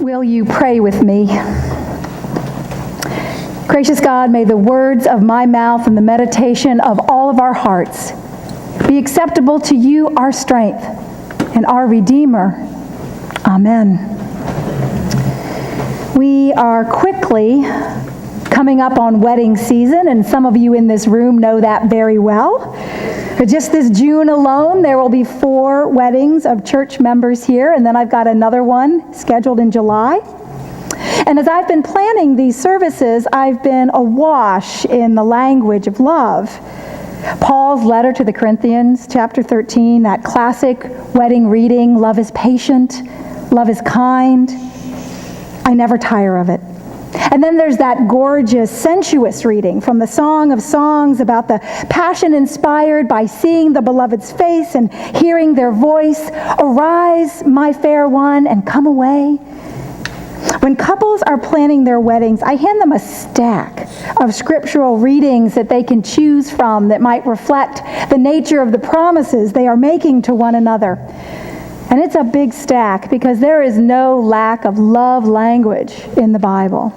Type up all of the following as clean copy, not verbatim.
Will you pray with me? Gracious God, may the words of my mouth and the meditation of all of our hearts be acceptable to you, our strength and our Redeemer. Amen. We are quickly coming up on wedding season, and some of you in this room know that very well. But just this June alone, there will be 4 weddings of church members here, and then I've got another one scheduled in July. And as I've been planning these services, I've been awash in the language of love. Paul's letter to the Corinthians, chapter 13, that classic wedding reading, love is patient, love is kind. I never tire of it. And then there's that gorgeous, sensuous reading from the Song of Songs about the passion inspired by seeing the beloved's face and hearing their voice. Arise, my fair one, and come away. When couples are planning their weddings, I hand them a stack of scriptural readings that they can choose from that might reflect the nature of the promises they are making to one another. And it's a big stack because there is no lack of love language in the Bible.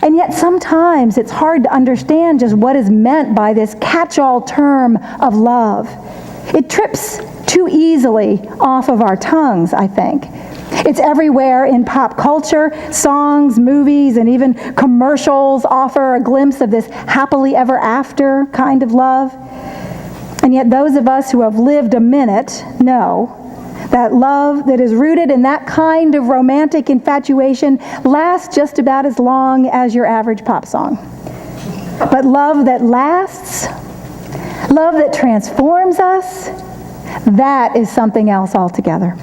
And yet sometimes it's hard to understand just what is meant by this catch-all term of love. It trips too easily off of our tongues, I think. It's everywhere in pop culture. Songs, movies, and even commercials offer a glimpse of this happily ever after kind of love. And yet those of us who have lived a minute know that love that is rooted in that kind of romantic infatuation lasts just about as long as your average pop song. But love that lasts, love that transforms us, that is something else altogether.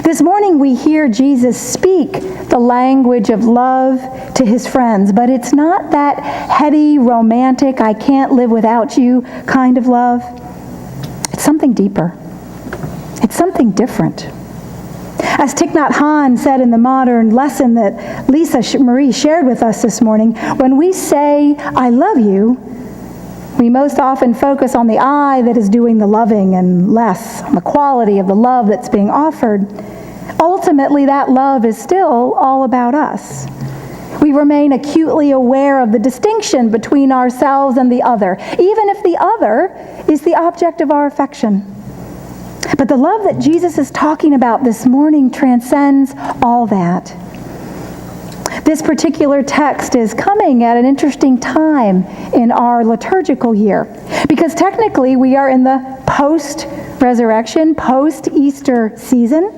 This morning we hear Jesus speak the language of love to his friends, but it's not that heady, romantic, I can't live without you kind of love. It's something deeper. It's something different. As Thich Nhat Hanh said in the modern lesson that Lisa Marie shared with us this morning, when we say, I love you, we most often focus on the I that is doing the loving and less on the quality of the love that's being offered. Ultimately, that love is still all about us. We remain acutely aware of the distinction between ourselves and the other, even if the other is the object of our affection. But the love that Jesus is talking about this morning transcends all that. This particular text is coming at an interesting time in our liturgical year, because technically we are in the post-resurrection, post-Easter season.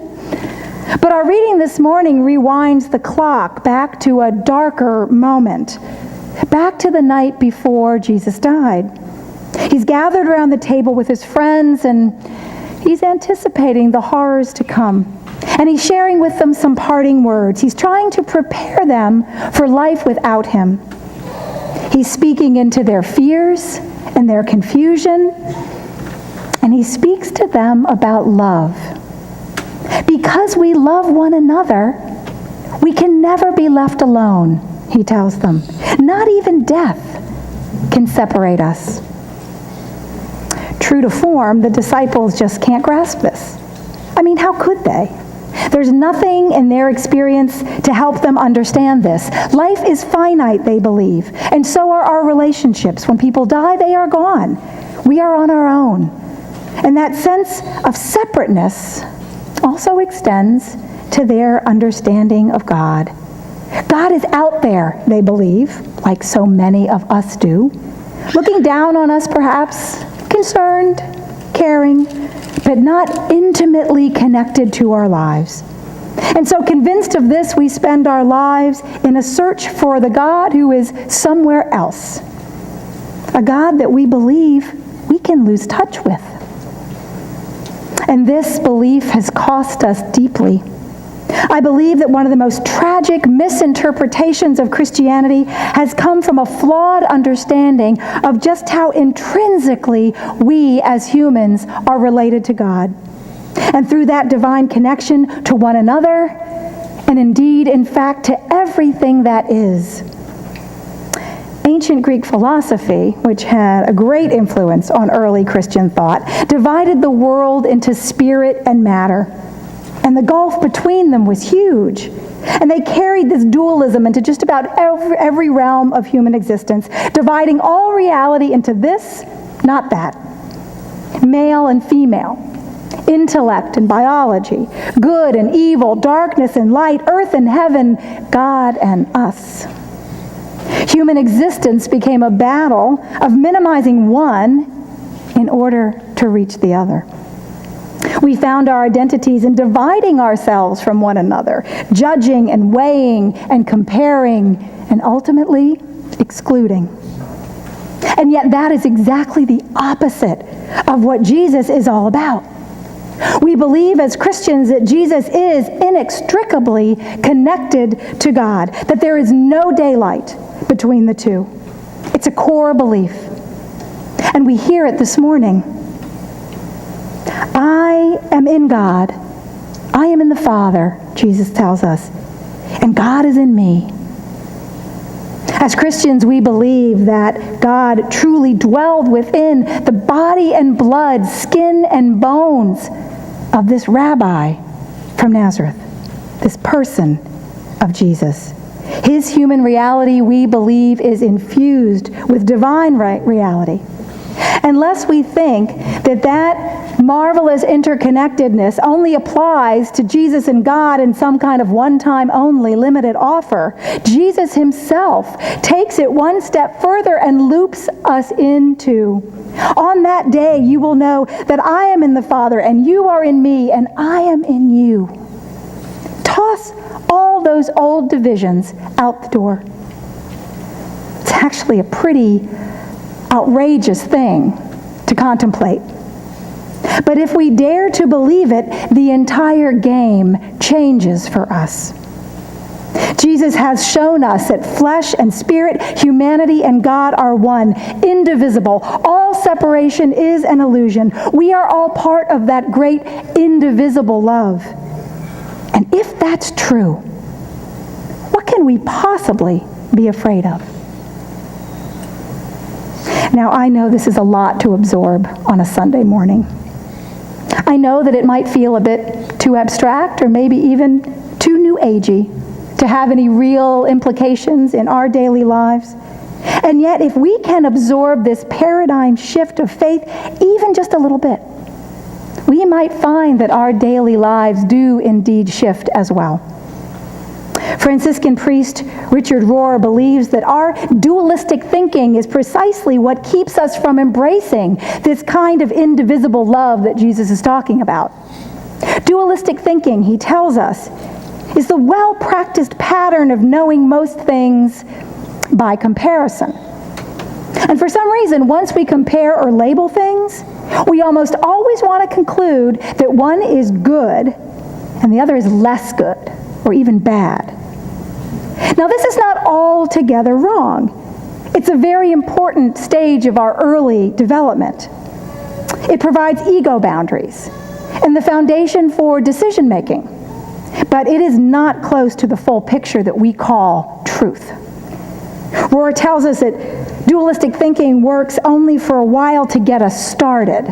But our reading this morning rewinds the clock back to a darker moment, back to the night before Jesus died. He's gathered around the table with his friends, and he's anticipating the horrors to come. And he's sharing with them some parting words. He's trying to prepare them for life without him. He's speaking into their fears and their confusion, and he speaks to them about love. Because we love one another, we can never be left alone, he tells them. Not even death can separate us. True to form, the disciples just can't grasp this. I mean, how could they? There's nothing in their experience to help them understand this. Life is finite, they believe, and so are our relationships. When people die, they are gone. We are on our own. And that sense of separateness also extends to their understanding of God. God is out there, they believe, like so many of us do, looking down on us perhaps, concerned, caring, but not intimately connected to our lives. And so convinced of this, we spend our lives in a search for the God who is somewhere else, a God that we believe we can lose touch with. And this belief has cost us deeply. I believe that one of the most tragic misinterpretations of Christianity has come from a flawed understanding of just how intrinsically we as humans are related to God. And through that divine connection to one another, and indeed, in fact, to everything that is. Ancient Greek philosophy, which had a great influence on early Christian thought, divided the world into spirit and matter. And the gulf between them was huge. And they carried this dualism into just about every realm of human existence, dividing all reality into this, not that. Male and female, intellect and biology, good and evil, darkness and light, earth and heaven, God and us. Human existence became a battle of minimizing one in order to reach the other. We found our identities in dividing ourselves from one another, judging and weighing and comparing, and ultimately excluding. And yet that is exactly the opposite of what Jesus is all about. We believe as Christians that Jesus is inextricably connected to God, that there is no daylight between the two. It's a core belief. And we hear it this morning. I am in God. I am in the Father, Jesus tells us. And God is in me. As Christians, we believe that God truly dwelled within the body and blood, skin and bones of this rabbi from Nazareth, this person of Jesus. His human reality, we believe, is infused with divine reality. Unless we think that that marvelous interconnectedness only applies to Jesus and God in some kind of one-time only limited offer, Jesus himself takes it one step further and loops us into. On that day you will know that I am in the Father and you are in me and I am in you. Toss all those old divisions out the door. It's actually a pretty outrageous thing to contemplate. But if we dare to believe it, the entire game changes for us. Jesus has shown us that flesh and spirit, humanity and God are one, indivisible. All separation is an illusion. We are all part of that great indivisible love. And if that's true, what can we possibly be afraid of? Now, I know this is a lot to absorb on a Sunday morning. I know that it might feel a bit too abstract or maybe even too new agey to have any real implications in our daily lives. And yet, if we can absorb this paradigm shift of faith even just a little bit, we might find that our daily lives do indeed shift as well. Franciscan priest Richard Rohr believes that our dualistic thinking is precisely what keeps us from embracing this kind of indivisible love that Jesus is talking about. Dualistic thinking, he tells us, is the well-practiced pattern of knowing most things by comparison. And for some reason, once we compare or label things, we almost always want to conclude that one is good and the other is less good or even bad. Now, this is not altogether wrong. It's a very important stage of our early development. It provides ego boundaries and the foundation for decision-making. But it is not close to the full picture that we call truth. Rohr tells us that dualistic thinking works only for a while to get us started.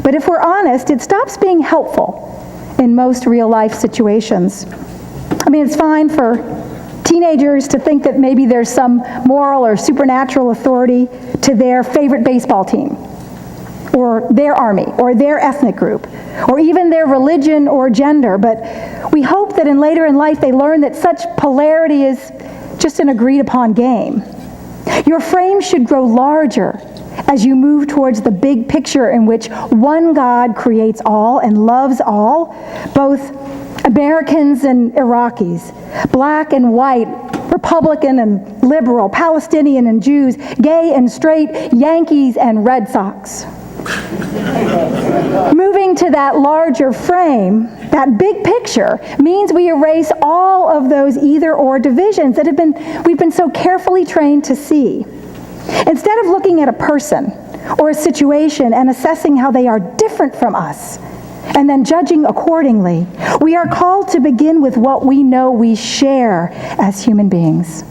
But if we're honest, it stops being helpful in most real-life situations. I mean, it's fine for teenagers to think that maybe there's some moral or supernatural authority to their favorite baseball team, or their army, or their ethnic group, or even their religion or gender. But we hope that later in life they learn that such polarity is just an agreed upon game. Your frame should grow larger as you move towards the big picture in which one God creates all and loves all, both Americans and Iraqis, black and white, Republican and liberal, Palestinian and Jews, gay and straight, Yankees and Red Sox. Moving to that larger frame, that big picture, means we erase all of those either-or divisions that we've been so carefully trained to see. Instead of looking at a person or a situation and assessing how they are different from us, and then judging accordingly, we are called to begin with what we know we share as human beings.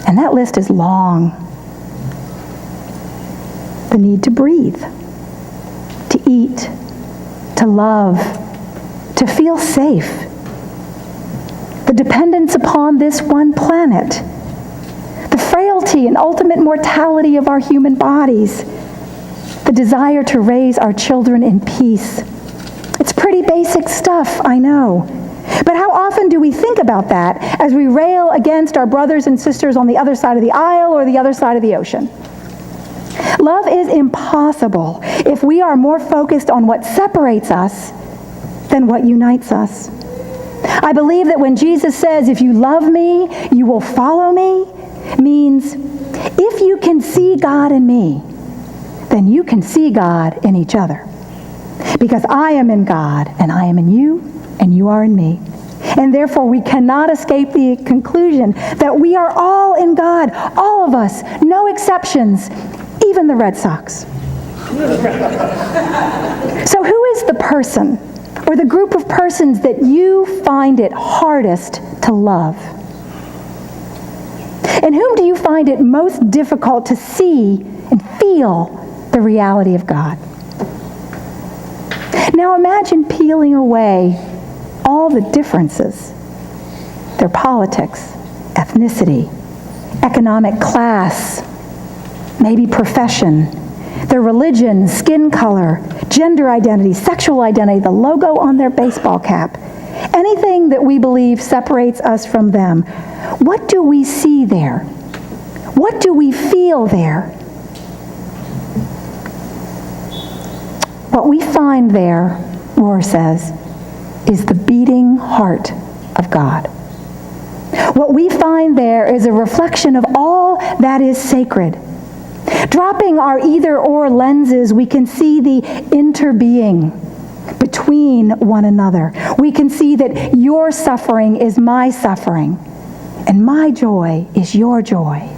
And that list is long. The need to breathe, to eat, to love, to feel safe. The dependence upon this one planet, the frailty and ultimate mortality of our human bodies, the desire to raise our children in peace. It's pretty basic stuff, I know. But how often do we think about that as we rail against our brothers and sisters on the other side of the aisle or the other side of the ocean? Love is impossible if we are more focused on what separates us than what unites us. I believe that when Jesus says, if you love me, you will follow me, means if you can see God in me, then you can see God in each other. Because I am in God, and I am in you, and you are in me. And therefore we cannot escape the conclusion that we are all in God, all of us, no exceptions, even the Red Sox. So who is the person or the group of persons that you find it hardest to love? And whom do you find it most difficult to see and feel the reality of God? Now imagine peeling away all the differences, their politics, ethnicity, economic class, maybe profession, their religion, skin color, gender identity, sexual identity, the logo on their baseball cap, anything that we believe separates us from them. What do we see there? What do we feel there? What we find there, Rohr says, is the beating heart of God. What we find there is a reflection of all that is sacred. Dropping our either-or lenses, we can see the interbeing between one another. We can see that your suffering is my suffering, and my joy is your joy.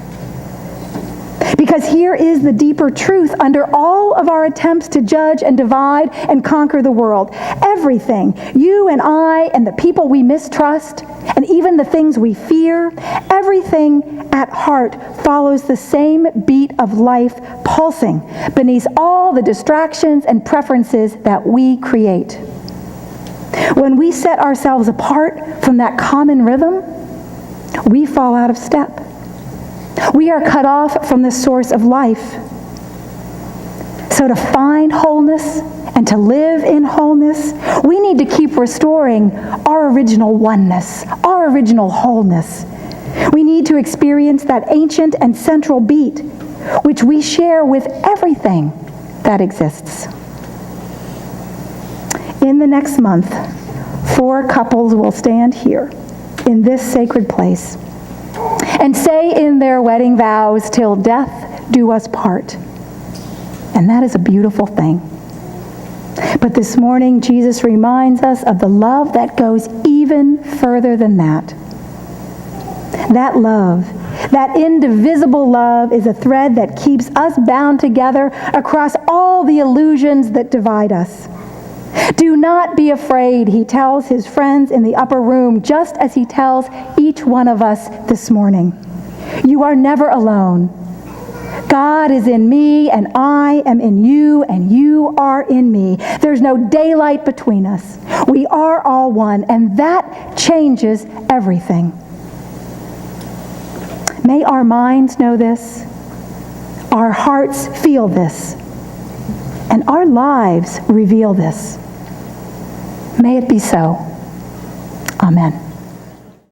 Because here is the deeper truth under all of our attempts to judge and divide and conquer the world. Everything, you and I and the people we mistrust, and even the things we fear, everything at heart follows the same beat of life pulsing beneath all the distractions and preferences that we create. When we set ourselves apart from that common rhythm, we fall out of step. We are cut off from the source of life. So to find wholeness and to live in wholeness, we need to keep restoring our original oneness, our original wholeness. We need to experience that ancient and central beat, which we share with everything that exists. In the next month, 4 couples will stand here in this sacred place and say in their wedding vows, "Till death do us part." And that is a beautiful thing. But this morning, Jesus reminds us of the love that goes even further than that. That love, that indivisible love, is a thread that keeps us bound together across all the illusions that divide us. Do not be afraid, he tells his friends in the upper room, just as he tells each one of us this morning. You are never alone. God is in me, and I am in you, and you are in me. There's no daylight between us. We are all one, and that changes everything. May our minds know this, our hearts feel this, and our lives reveal this. May it be so. Amen.